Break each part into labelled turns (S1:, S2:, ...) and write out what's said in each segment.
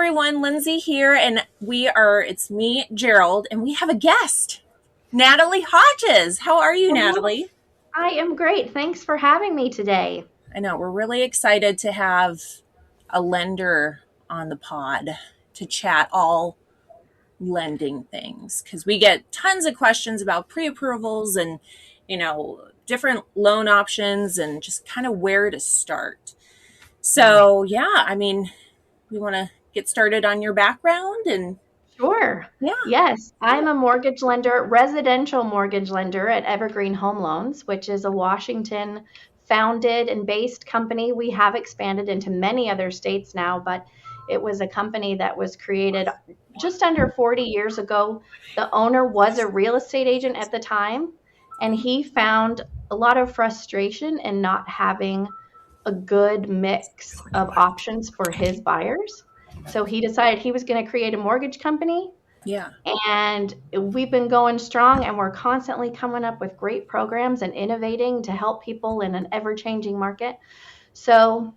S1: everyone, Lindsay here, and it's me, Gerald, and we have a guest, Natalie Hodges. How are you,
S2: Hello.
S1: Natalie?
S2: I am great. Thanks for having me today.
S1: I know we're really excited to have a lender on the pod to chat all lending things because we get tons of questions about pre-approvals and, different loan options and just kind of where to start.
S2: Yeah.
S1: So, yeah, we want to get started on your background and
S2: Sure.
S1: yeah.
S2: Yes,
S1: Good.
S2: I'm a mortgage lender, residential mortgage lender at Evergreen Home Loans, which is a Washington founded and based company. We have expanded into many other states now, but it was a company that was created just under 40 years ago. The owner was a real estate agent at the time, and he found a lot of frustration in not having a good mix of options for his buyers. So he decided he was going to create a mortgage company,
S1: Yeah.
S2: and we've been going strong, and we're constantly coming up with great programs and innovating to help people in an ever changing market. So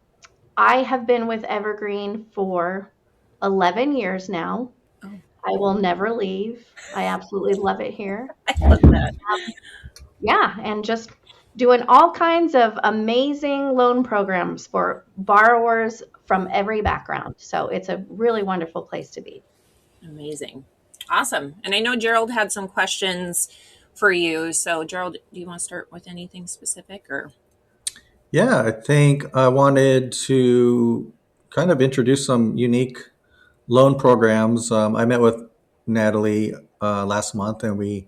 S2: I have been with Evergreen for 11 years now.
S1: Oh,
S2: I will never leave. I absolutely love it here.
S1: I love that.
S2: Yeah, and just doing all kinds of amazing loan programs for borrowers from every background. So it's a really wonderful place to be.
S1: Amazing. Awesome. And I know Gerald had some questions for you. So, Gerald, do you want to start with anything specific or?
S3: Yeah, I think I wanted to kind of introduce some unique loan programs. I met with Natalie last month, and we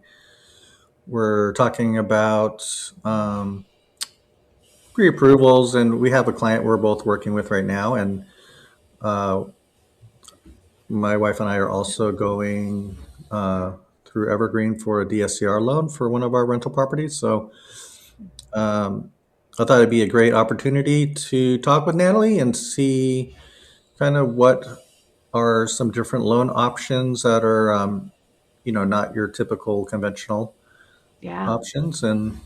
S3: were talking about pre-approvals. And we have a client we're both working with right now, and uh, my wife and I are also going through Evergreen for a DSCR loan for one of our rental properties. So um, I thought it'd be a great opportunity to talk with Natalie and see kind of what are some different loan options that are, not your typical conventional
S2: Yeah.
S3: options. And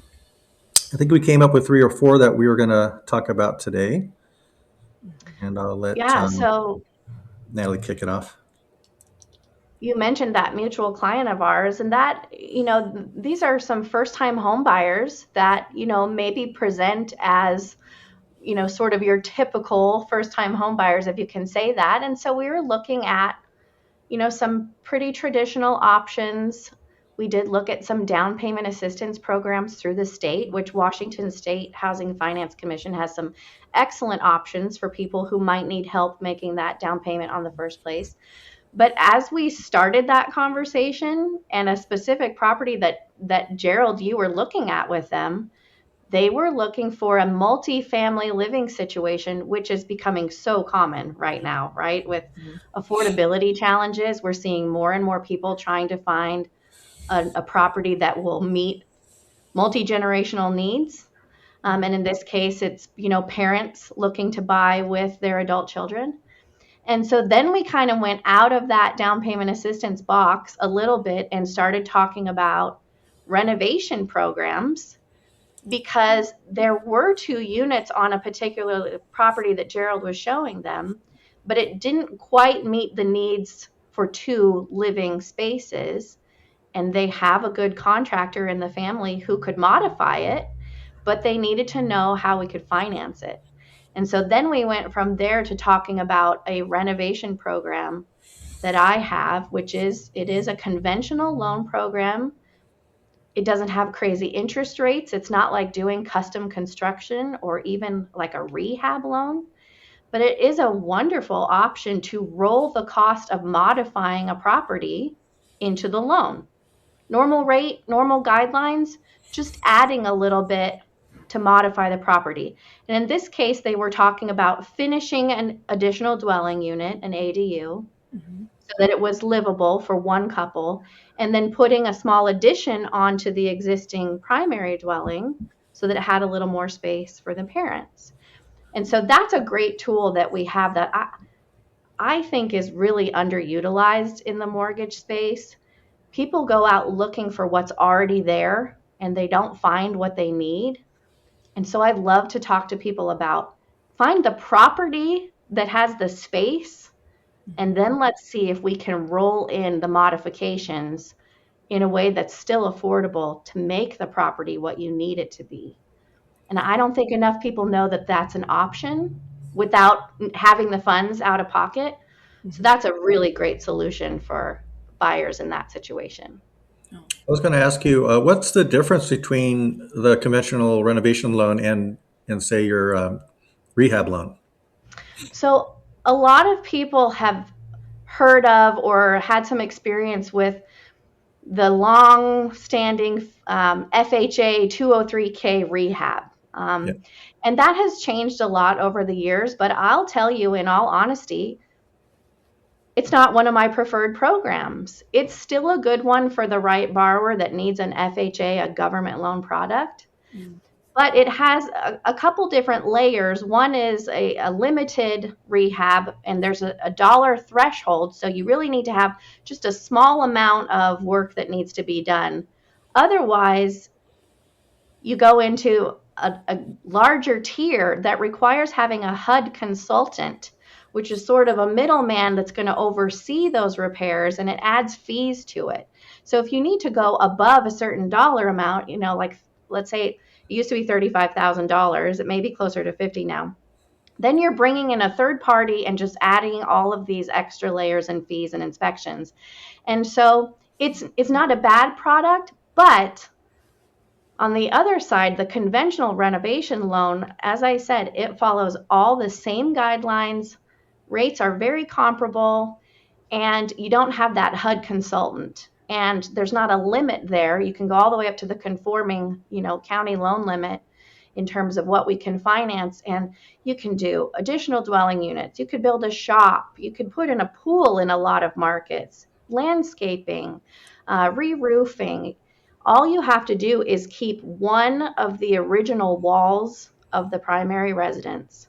S3: I think we came up with three or four that we were going to talk about today. And I'll let
S2: Yeah. So
S3: Natalie kick it off.
S2: you mentioned that mutual client of ours, and that, these are some first time home buyers that, maybe present as, sort of your typical first time home buyers, if you can say that. And so we were looking at, some pretty traditional options. We did look at some down payment assistance programs through the state, which Washington State Housing Finance Commission has some excellent options for people who might need help making that down payment on the first place. But as we started that conversation, and a specific property that Gerald, you were looking at with them, they were looking for a multi-family living situation, which is becoming so common right now, right? With
S1: Mhm.
S2: affordability challenges, we're seeing more and more people trying to find a property that will meet multi-generational needs. And in this case, it's, parents looking to buy with their adult children. And so then we kind of went out of that down payment assistance box a little bit and started talking about renovation programs, because there were two units on a particular property that Gerald was showing them, but it didn't quite meet the needs for two living spaces. And they have a good contractor in the family who could modify it, but they needed to know how we could finance it. And so then we went from there to talking about a renovation program that I have, which is it is a conventional loan program. It doesn't have crazy interest rates. It's not like doing custom construction or even like a rehab loan, but it is a wonderful option to roll the cost of modifying a property into the loan. Normal rate, normal guidelines, just adding a little bit to modify the property. And in this case, they were talking about finishing an additional dwelling unit, an ADU,
S1: Mhm.
S2: so that it was livable for one couple, and then putting a small addition onto the existing primary dwelling so that it had a little more space for the parents. And so that's a great tool that we have that I think is really underutilized in the mortgage space. People go out looking for what's already there and they don't find what they need. And so I love to talk to people about find the property that has the space And then let's see if we can roll in the modifications in a way that's still affordable to make the property what you need it to be. And I don't think enough people know that that's an option without having the funds out of pocket. So
S1: Mhm.
S2: that's a really great solution for buyers in that situation.
S1: Oh.
S3: I was going to ask you, what's the difference between the conventional renovation loan and say your rehab loan?
S2: So a lot of people have heard of or had some experience with the long-standing FHA 203K rehab.
S3: Yeah.
S2: And that has changed a lot over the years, but I'll tell you in all honesty, it's not one of my preferred programs. It's still a good one for the right borrower that needs an FHA, a government loan product.
S1: Mm.
S2: But it has a couple different layers. One is a limited rehab, and there's a dollar threshold. So you really need to have just a small amount of work that needs to be done. Otherwise, you go into a larger tier that requires having a HUD consultant, which is sort of a middleman that's going to oversee those repairs, and it adds fees to it. So if you need to go above a certain dollar amount, like let's say it used to be $35,000, it may be closer to 50 now. Then you're bringing in a third party and just adding all of these extra layers and fees and inspections. And so it's not a bad product, but on the other side, the conventional renovation loan, as I said, it follows all the same guidelines. Rates are very comparable, and you don't have that HUD consultant. And there's not a limit there. You can go all the way up to the conforming, county loan limit in terms of what we can finance. And you can do additional dwelling units. You could build a shop. You could put in a pool in a lot of markets, landscaping, re-roofing. All you have to do is keep one of the original walls of the primary residence.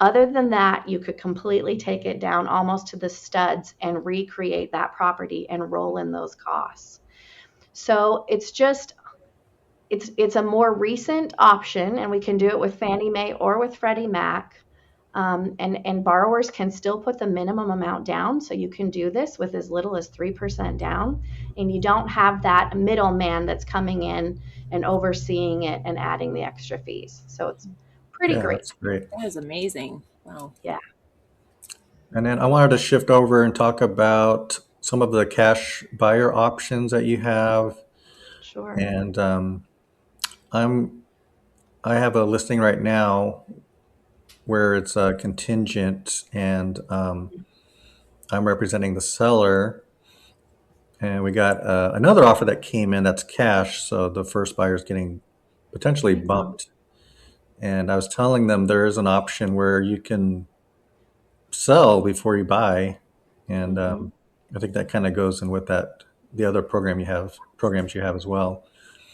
S2: Other than that, you could completely take it down almost to the studs and recreate that property and roll in those costs. So it's a more recent option, and we can do it with Fannie Mae or with Freddie Mac. And borrowers can still put the minimum amount down. So you can do this with as little as 3% down, and you don't have that middleman that's coming in and overseeing it and adding the extra fees. So it's pretty
S3: Yeah,
S2: great.
S3: that's great.
S1: That is amazing. Wow.
S2: Yeah,
S3: And then I wanted to shift over and talk about some of the cash buyer options that you have.
S2: sure.
S3: And I'm I have a listing right now where it's contingent, and I'm representing the seller. And we got another offer that came in that's cash, so the first buyer is getting potentially
S2: Mhm.
S3: bumped. And I was telling them there is an option where you can sell before you buy, and
S2: Mhm.
S3: I think that kind of goes in with that the other programs you have as well.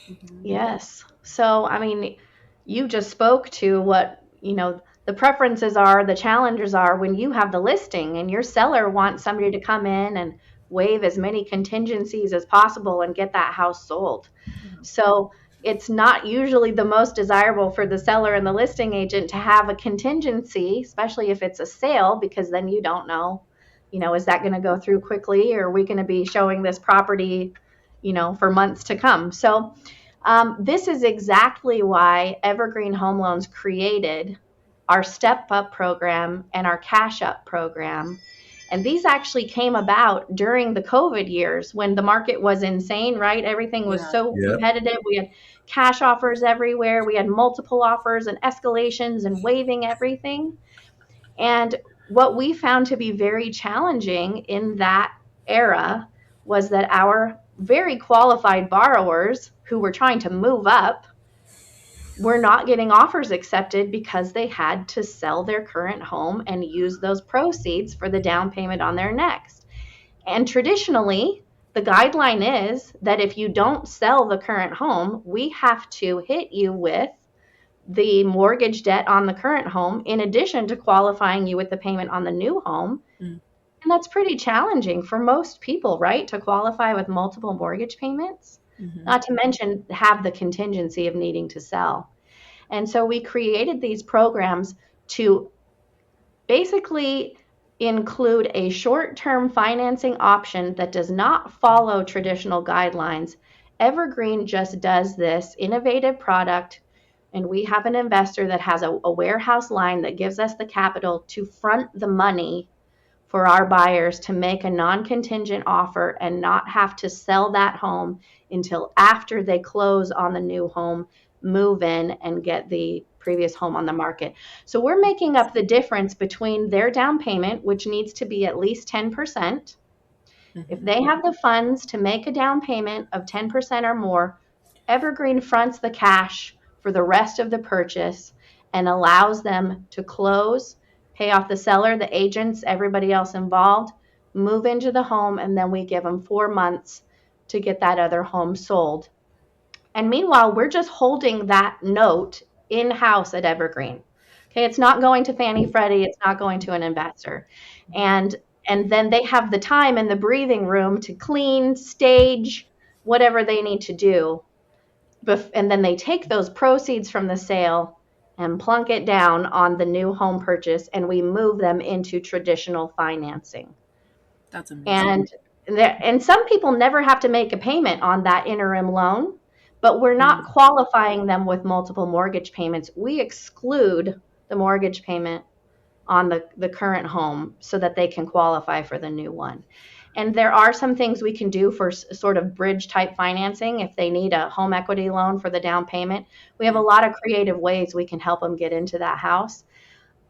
S1: Mhm.
S2: Yes. So, I mean, you just spoke to what, the preferences are, the challenges are when you have the listing and your seller wants somebody to come in and waive as many contingencies as possible and get that house sold.
S1: Yeah.
S2: So, it's not usually the most desirable for the seller and the listing agent to have a contingency, especially if it's a sale, because then you don't know, is that going to go through quickly, or are we going to be showing this property, for months to come? So, this is exactly why Evergreen Home Loans created our Step Up program and our Cash Up program. And these actually came about during the COVID years when the market was insane, right? Everything was
S1: Yeah.
S2: so
S3: Yep.
S2: competitive. We had cash offers everywhere. We had multiple offers and escalations and waiving everything. And what we found to be very challenging in that era was that our very qualified borrowers who were trying to move up were not getting offers accepted because they had to sell their current home and use those proceeds for the down payment on their next. And traditionally, the guideline is that if you don't sell the current home, we have to hit you with the mortgage debt on the current home in addition to qualifying you with the payment on the new home.
S1: Mm.
S2: And that's pretty challenging for most people, right? To qualify with multiple mortgage payments,
S1: Mhm.
S2: not to mention have the contingency of needing to sell. And so we created these programs to basically include a short-term financing option that does not follow traditional guidelines. Evergreen just does this innovative product, and we have an investor that has a warehouse line that gives us the capital to front the money for our buyers to make a non-contingent offer and not have to sell that home until after they close on the new home, move in, and get the previous home on the market. So we're making up the difference between their down payment, which needs to be at least 10%. If they have the funds to make a down payment of 10% or more, Evergreen fronts the cash for the rest of the purchase and allows them to close, pay off the seller, the agents, everybody else involved, move into the home, and then we give them 4 months to get that other home sold. And meanwhile, we're just holding that note in-house at Evergreen. Okay, it's not going to Fannie Freddie, it's not going to an investor. And then they have the time and the breathing room to clean, stage, whatever they need to do. And then they take those proceeds from the sale and plunk it down on the new home purchase, and we move them into traditional financing.
S1: That's amazing.
S2: And some people never have to make a payment on that interim loan, but we're not qualifying them with multiple mortgage payments. We exclude the mortgage payment on the current home so that they can qualify for the new one. And there are some things we can do for sort of bridge type financing if they need a home equity loan for the down payment. We have a lot of creative ways we can help them get into that house.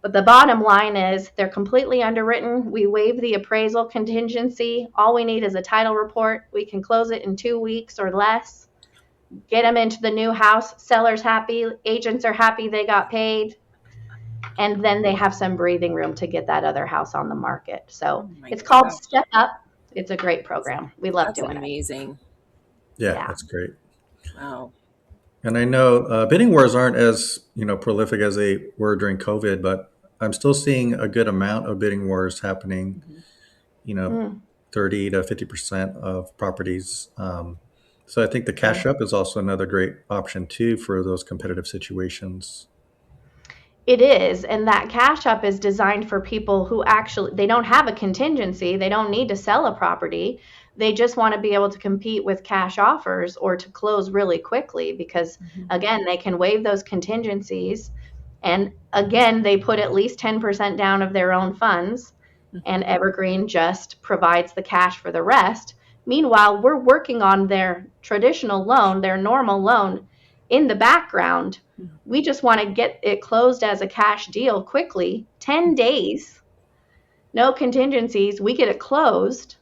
S2: But the bottom line is they're completely underwritten. We waive the appraisal contingency. All we need is a title report. We can close it in 2 weeks or less. Get them into the new house. Seller's happy. Agents are happy they got paid. And then they have some breathing room to get that other house on the market. So it's called Step Up. It's a great program. We love doing it.
S1: That's amazing.
S3: Yeah, that's great.
S1: Wow.
S3: And I know bidding wars aren't as prolific as they were during COVID, but I'm still seeing a good amount of bidding wars happening. 30 to 50% of properties. So I think the cash up is also another great option too for those competitive situations.
S2: It is, and that cash up is designed for people who actually, they don't have a contingency, they don't need to sell a property, they just want to be able to compete with cash offers or to close really quickly because, again, they can waive those contingencies, and again, they put at least 10% down of their own funds, and Evergreen just provides the cash for the rest. Meanwhile, we're working on their traditional loan, their normal loan, in the background. We just want to get it closed as a cash deal quickly, 10 days, no contingencies. We get it closed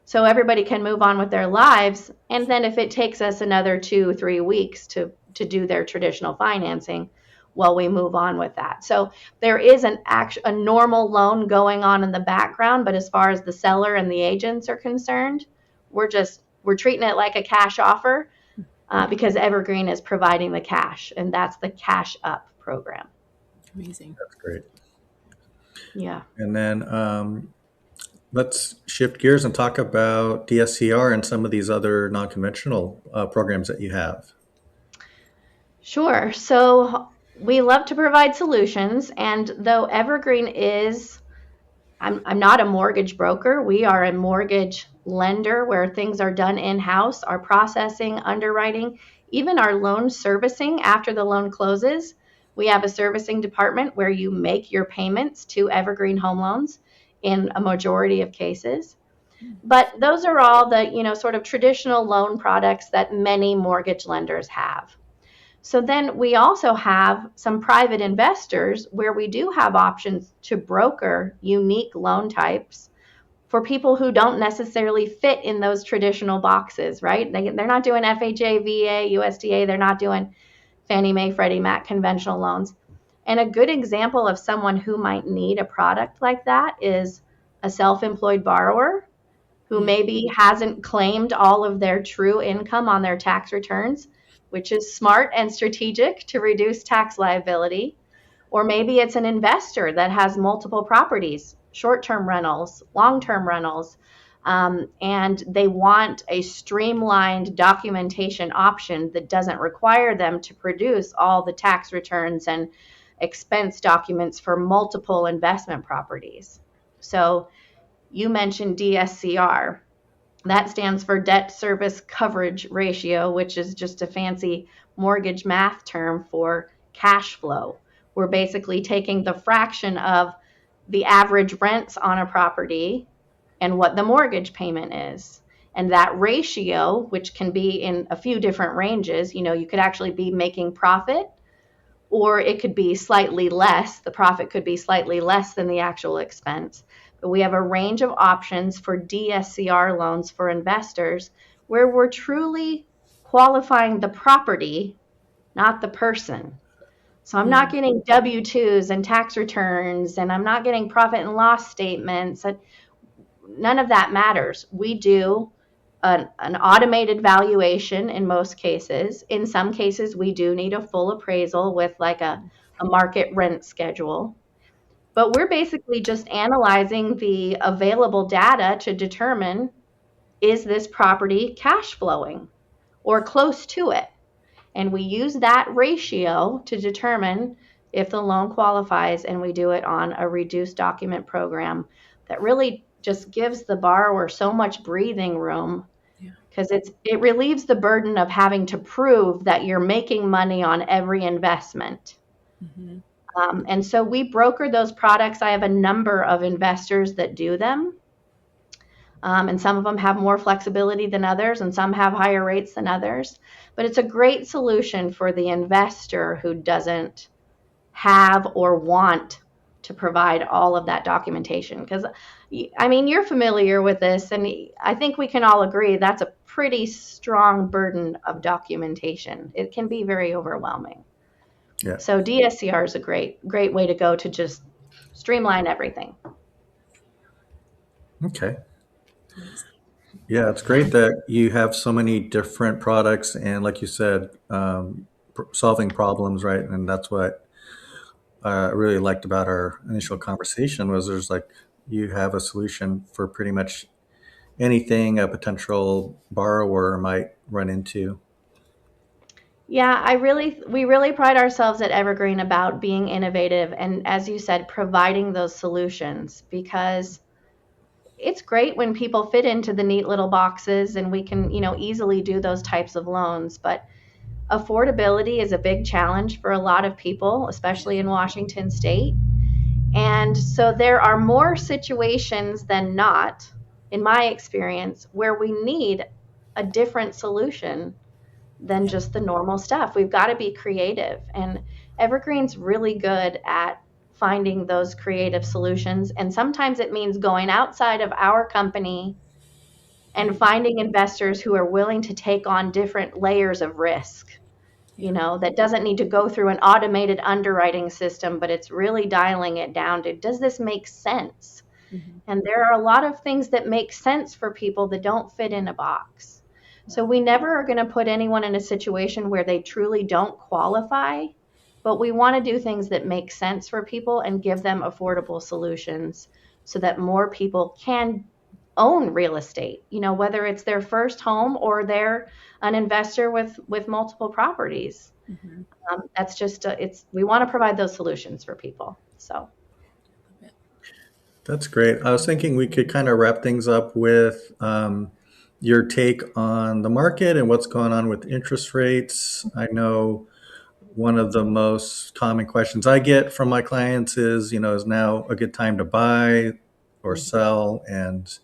S2: so everybody can move on with their lives. And then if it takes us another 2-3 weeks to do their traditional financing, well, we move on with that. So there is a normal loan going on in the background, but as far as the seller and the agents are concerned, we're treating it like a cash offer. Because Evergreen is providing the cash, and that's the Cash Up program.
S1: Amazing.
S3: That's great.
S2: Yeah.
S3: And then let's shift gears and talk about DSCR and some of these other non-conventional programs that you have.
S2: Sure. So we love to provide solutions, and though Evergreen is, I'm not a mortgage broker. We are a mortgage lender where things are done in-house, our processing, underwriting, even our loan servicing after the loan closes. We have a servicing department where you make your payments to Evergreen Home Loans in a majority of cases. But those are all the, sort of traditional loan products that many mortgage lenders have. So then we also have some private investors where we do have options to broker unique loan types for people who don't necessarily fit in those traditional boxes, right? They're not doing FHA, VA, USDA. They're not doing Fannie Mae, Freddie Mac conventional loans. And a good example of someone who might need a product like that is a self-employed borrower who maybe hasn't claimed all of their true income on their tax returns, which is smart and strategic to reduce tax liability. Or maybe it's an investor that has multiple properties, short-term rentals, long-term rentals, and they want a streamlined documentation option that doesn't require them to produce all the tax returns and expense documents for multiple investment properties. So you mentioned DSCR. That stands for debt service coverage ratio, which is just a fancy mortgage math term for cash flow. We're basically taking the fraction of the average rents on a property and what the mortgage payment is. And that ratio, which can be in a few different ranges, you could actually be making profit, or it could be slightly less. The profit could be slightly less than the actual expense. But we have a range of options for DSCR loans for investors where we're truly qualifying the property, not the person. So I'm not getting W-2s and tax returns, and I'm not getting profit and loss statements. None of that matters. We do an automated valuation in most cases. In some cases, we do need a full appraisal with like a market rent schedule. But we're basically just analyzing the available data to determine, is this property cash flowing or close to it? And we use that ratio to determine if the loan qualifies, and we do it on a reduced document program that really just gives the borrower so much breathing room, because it relieves the burden of having to prove that you're making money on every investment. And so we broker those products. I have a number of investors that do them. And some of them have more flexibility than others, and some have higher rates than others. But it's a great solution for the investor who doesn't have or want to provide all of that documentation. Because, I mean, you're familiar with this, and I think we can all agree that's a pretty strong burden of documentation. It can be very overwhelming.
S3: Yeah.
S2: So DSCR is a great way to go to just streamline everything.
S3: Okay. Yeah, it's great that you have so many different products and, like you said, solving problems, right? And that's what I really liked about our initial conversation was there's like you have a solution for pretty much anything a potential borrower might run into.
S2: Yeah, we really pride ourselves at Evergreen about being innovative and, as you said, providing those solutions, because it's great when people fit into the neat little boxes and we can, easily do those types of loans. But affordability is a big challenge for a lot of people, especially in Washington State. And so there are more situations than not, in my experience, where we need a different solution than just the normal stuff. We've got to be creative. And Evergreen's really good at finding those creative solutions. And sometimes it means going outside of our company and finding investors who are willing to take on different layers of risk. That doesn't need to go through an automated underwriting system, but it's really dialing it down to, does this make sense? And there are a lot of things that make sense for people that don't fit in a box. So we never are going to put anyone in a situation where they truly don't qualify, but we want to do things that make sense for people and give them affordable solutions so that more people can own real estate, whether it's their first home or they're an investor with multiple properties. That's just, we want to provide those solutions for people. So.
S3: That's great. I was thinking we could kind of wrap things up with your take on the market and what's going on with interest rates. I know one of the most common questions I get from my clients is, is now a good time to buy or sell? And,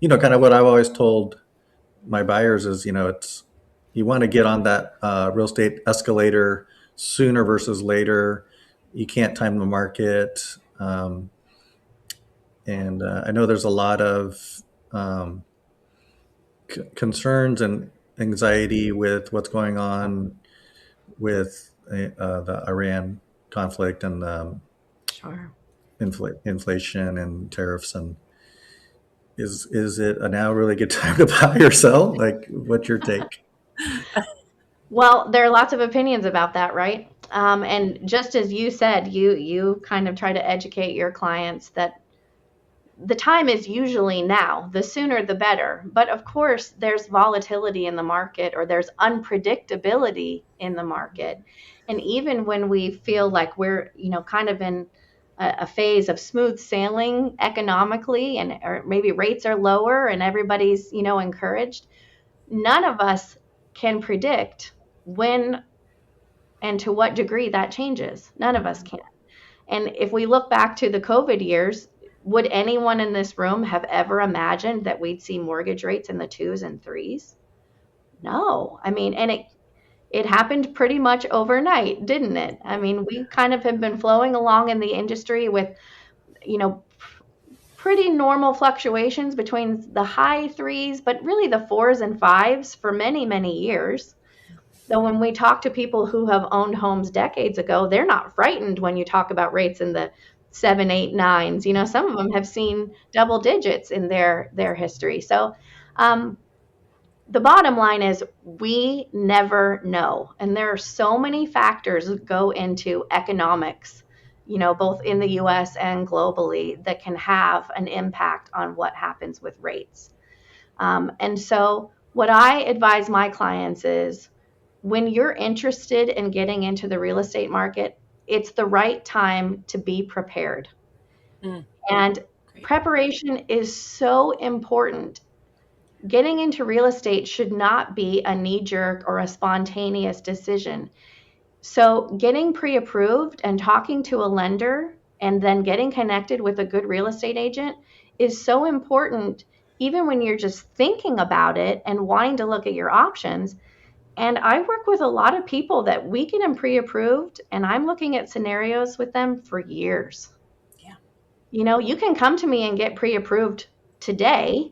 S3: kind of what I've always told my buyers is, it's, you want to get on that real estate escalator sooner versus later. You can't time the market. And I know there's a lot of concerns and anxiety with what's going on with the Iran conflict and
S2: Sure.
S3: inflation and tariffs. And is it a now really good time to buy or sell? Like, what's your take?
S2: Well, there are lots of opinions about that, right? And just as you said, you kind of try to educate your clients that the time is usually now. The sooner the better. But of course, there's volatility in the market, or there's unpredictability in the market. And even when we feel like we're, kind of in a phase of smooth sailing economically, and or maybe rates are lower and everybody's, encouraged. None of us can predict when and to what degree that changes. None of us can. And if we look back to the COVID years, would anyone in this room have ever imagined that we'd see mortgage rates in the twos and threes? No. I mean, and it happened pretty much overnight, didn't it? I mean, we kind of have been flowing along in the industry with, you know, pretty normal fluctuations between the high threes, but really the fours and fives for many, many years. Though when we talk to people who have owned homes decades ago, they're not frightened when you talk about rates in the seven, eight, nines. Some of them have seen double digits in their history. So the bottom line is we never know. And there are so many factors that go into economics, both in the US and globally, that can have an impact on what happens with rates. And so what I advise my clients is when you're interested in getting into the real estate market, it's the right time to be prepared. And
S1: Great.
S2: preparation is so important. Getting into real estate should not be a knee-jerk or a spontaneous decision. So getting pre-approved and talking to a lender and then getting connected with a good real estate agent is so important, even when you're just thinking about it and wanting to look at your options. And I work with a lot of people that we get them pre-approved, and I'm looking at scenarios with them for years.
S1: Yeah.
S2: You can come to me and get pre-approved today,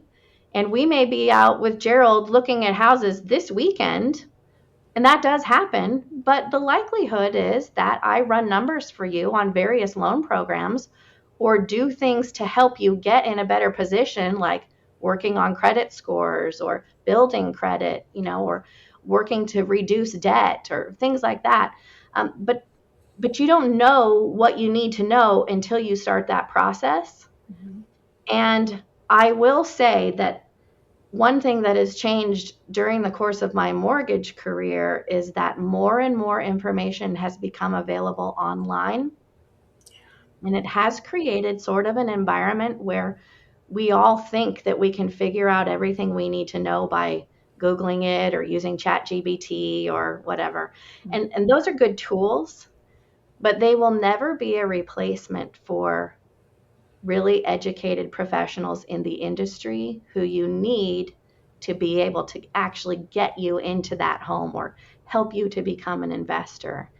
S2: and we may be out with Gerald looking at houses this weekend, and that does happen. But the likelihood is that I run numbers for you on various loan programs or do things to help you get in a better position, like working on credit scores or building credit, or working to reduce debt or things like that. But you don't know what you need to know until you start that process. And I will say that one thing that has changed during the course of my mortgage career is that more and more information has become available online. And it has created sort of an environment where we all think that we can figure out everything we need to know by Googling it or using ChatGPT or whatever. And those are good tools, but they will never be a replacement for really educated professionals in the industry who you need to be able to actually get you into that home or help you to become an investor.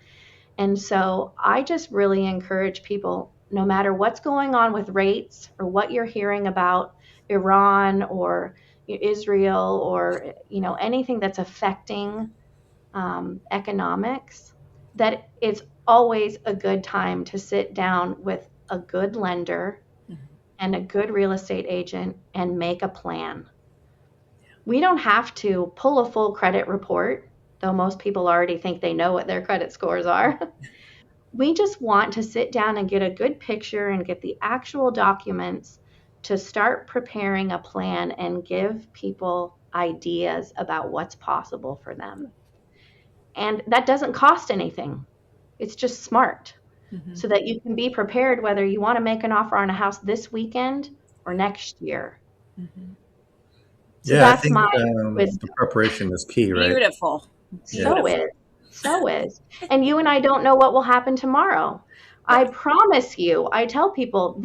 S2: And so I just really encourage people, no matter what's going on with rates or what you're hearing about Iran or Israel or anything that's affecting economics, that it's always a good time to sit down with a good lender and a good real estate agent and make a plan. We don't have to pull a full credit report, though most people already think they know what their credit scores are. We just want to sit down and get a good picture and get the actual documents to start preparing a plan and give people ideas about what's possible for them. And that doesn't cost anything. It's just smart. So that you can be prepared whether you want to make an offer on a house this weekend or next year. So
S3: Yeah, I
S2: that's
S3: think
S2: my
S3: the
S2: wisdom.
S3: preparation is key, right?
S1: Beautiful.
S2: So is. And you and I don't know what will happen tomorrow. I promise you, I tell people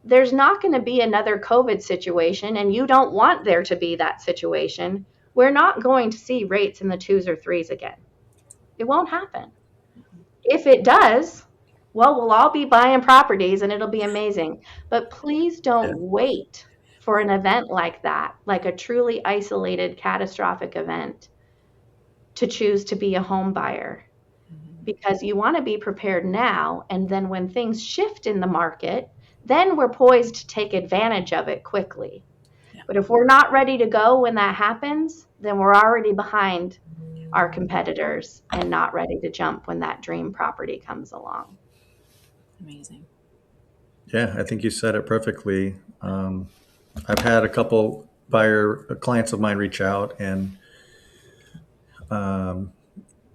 S2: there's not going to be another COVID situation, and you don't want there to be that situation. We're not going to see rates in the twos or threes again. It won't happen. If it does, well, we'll all be buying properties and it'll be amazing. But please don't wait for an event like that, like a truly isolated, catastrophic event, to choose to be a home buyer. Because you want to be prepared now, and then when things shift in the market, then we're poised to take advantage of it quickly. But if we're not ready to go when that happens, then we're already behind our competitors and not ready to jump when that dream property comes along.
S1: Amazing.
S3: Yeah, I think you said it perfectly. I've had a couple clients of mine reach out, and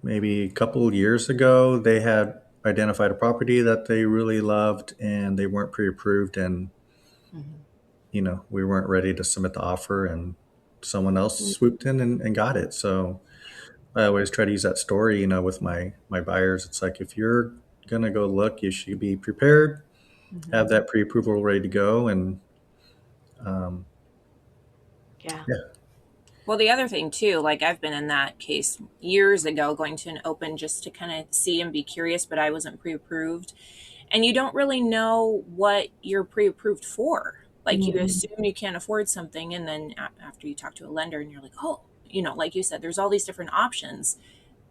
S3: maybe a couple years ago, they had identified a property that they really loved and they weren't pre-approved, and
S1: Mhm.
S3: we weren't ready to submit the offer, and someone else
S2: Mm.
S3: swooped in and got it. So I always try to use that story, with my buyers. It's like, if you're gonna go look, you should be prepared, have
S1: Mhm.
S3: that pre-approval ready to go, and um,
S2: Yeah.
S3: yeah.
S1: Well, the other thing too, like I've been in that case years ago, going to an open just to kind of see and be curious, but I wasn't pre-approved. And you don't really know what you're pre-approved for. Like you
S2: Mhm.
S1: assume you can't afford something, and then after you talk to a lender, and you're like, oh, like you said, there's all these different options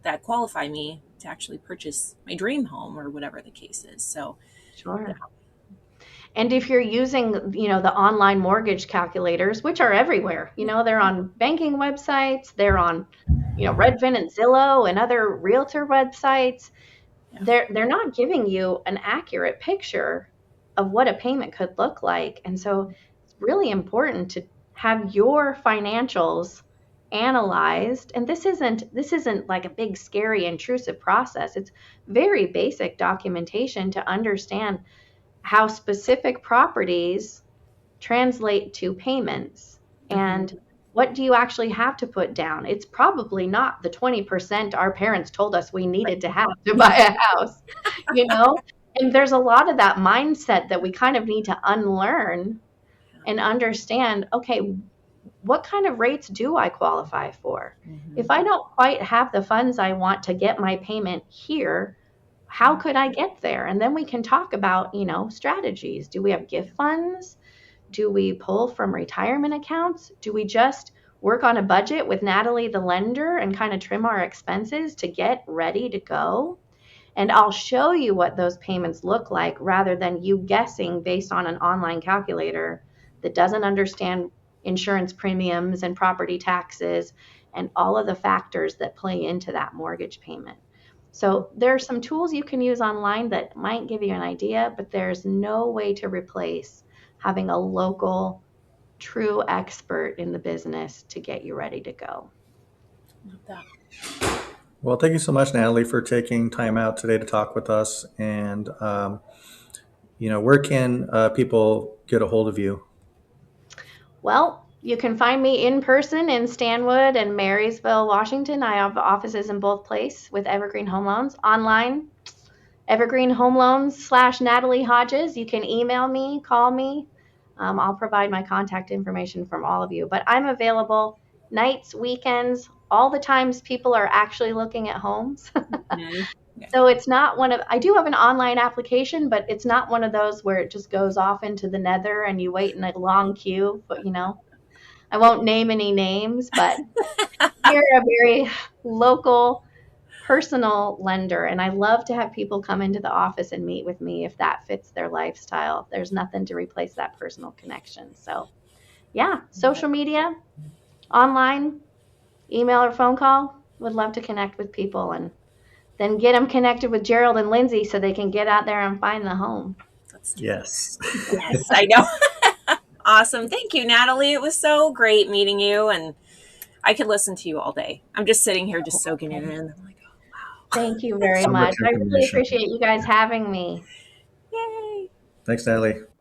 S1: that qualify me to actually purchase my dream home or whatever the case is. So, yeah.
S2: Sure. And if you're using, the online mortgage calculators, which are everywhere, they're on banking websites, they're on, Redfin and Zillow and other realtor websites.
S1: Yeah.
S2: They're not giving you an accurate picture of what a payment could look like. And so it's really important to have your financials analyzed. And this isn't like a big scary intrusive process. It's very basic documentation to understand how specific properties translate to payments,
S1: Hmm.
S2: and what do you actually have to put down. It's probably not the 20% our parents told us we
S1: Right.
S2: needed to have to buy a house, you know? And there's a lot of that mindset that we kind of need to unlearn and understand, okay, what kind of rates do I qualify for?
S1: Hmm.
S2: If I don't quite have the funds I want to get my payment here, how could I get there? And then we can talk about, strategies. Do we have gift funds? Do we pull from retirement accounts? Do we just work on a budget with Natalie, the lender, and kind of trim our expenses to get ready to go? And I'll show you what those payments look like rather than you guessing based on an online calculator that doesn't understand insurance premiums and property taxes and all of the factors that play into that mortgage payment. So there are some tools you can use online that might give you an idea, but there's no way to replace having a local, true expert in the business to get you ready to go.
S1: Love that.
S3: Well, thank you so much, Natalie, for taking time out today to talk with us. And where can people get a hold of you?
S2: Well, you can find me in person in Stanwood and Marysville, Washington. I have offices in both places with Evergreen Home Loans. Online, Evergreen Home Loans / Natalie Hodges. You can email me, call me. I'll provide my contact information from all of you. But I'm available nights, weekends, all the times people are actually looking at homes.
S1: Mhm. Yeah.
S2: So it's not I do have an online application, but it's not one of those where it just goes off into the nether and you wait in a long queue. But, I won't name any names, but we're a very local, personal lender. And I love to have people come into the office and meet with me if that fits their lifestyle. There's nothing to replace that personal connection. So, yeah, social media, online, email or phone call. Would love to connect with people and then get them connected with Gerald and Lindsay so they can get out there and find the home.
S1: Let's do it.
S3: Yes.
S1: Yes, I know. Awesome. Thank you, Natalie. It was so great meeting you, and I could listen to you all day. I'm just sitting here just soaking it in. I'm like,
S2: Thank you very
S3: So
S2: much.
S3: much
S2: I really
S3: information.
S2: appreciate you guys having me.
S1: yay.
S3: Thanks, Natalie.